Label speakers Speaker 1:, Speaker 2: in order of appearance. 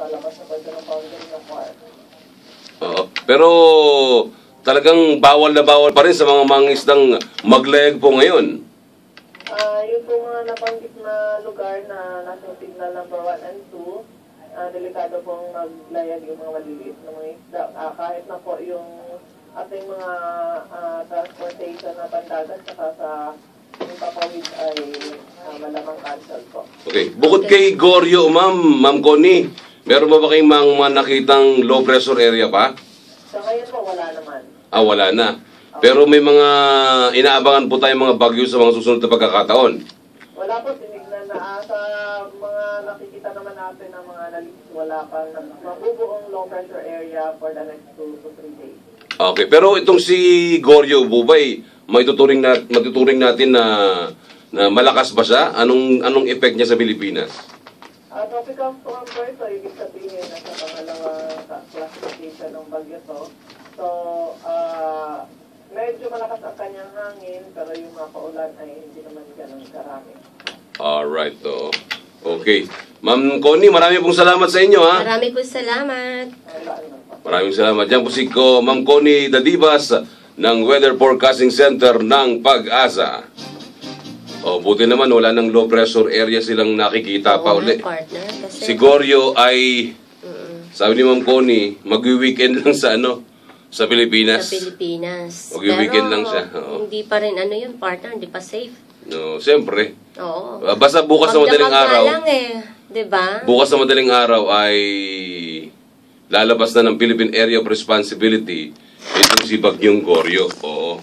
Speaker 1: sa labas na pwede ng boundary ng park.
Speaker 2: Oo. Pero talagang bawal na bawal pa rin sa mga mangingisdang maglayag po ngayon.
Speaker 1: Yung po mga nabanggit na lugar na nasa signal number 1 and 2, delikado pong maglayag yung mga maliliit na mga isda. Kahit na po yung ating mga transportation na pandagat saka sa yung papawid ay malamang cancel po.
Speaker 2: Okay. Bukod kay Goryo, Ma'am Connie, meron ba kayong mga nakitang low pressure area pa?
Speaker 1: So ngayon po wala naman.
Speaker 2: Wala na. Pero may mga inaabangan po tayong mga bagyo sa mga susunod na pagkakataon.
Speaker 1: Wala po, tinignan na sa mga nakikita naman natin ng mga analysis, wala pang mabubuong low pressure area for the next 2 to 3 days.
Speaker 2: Okay, pero itong si Goryo Bubay, matuturing natin na malakas ba siya? Anong effect niya sa Pilipinas?
Speaker 1: Tropical storm po ito, ibig sabihin na sa pangalawang classification ng bagyo to. So, medyo malakas ang kanyang hangin, pero yung mga paulan ay hindi naman ganun karami.
Speaker 2: Alright, okay. Ma'am Connie, marami pong salamat sa inyo, ha?
Speaker 3: Marami pong salamat.
Speaker 2: Maraming salamat. Diyan po si Ma'am Connie Dadibas ng Weather Forecasting Center ng Pag-asa. Buti naman, wala ng low pressure area silang nakikita pa uli.
Speaker 3: Partner, kasi...
Speaker 2: Si Goryo ay, sabi ni Ma'am Connie, mag-weekend lang sa Pilipinas.
Speaker 3: Sa Pilipinas.
Speaker 2: Mag-weekend lang siya.
Speaker 3: Hindi pa rin, yun, partner, hindi pa safe.
Speaker 2: No, siyempre.
Speaker 3: Oo.
Speaker 2: Basta bukas na madaling araw.
Speaker 3: Lang diba?
Speaker 2: Bukas na madaling araw ay lalabas na ng Philippine Area of Responsibility itong si Bagyong Goryo. Oo.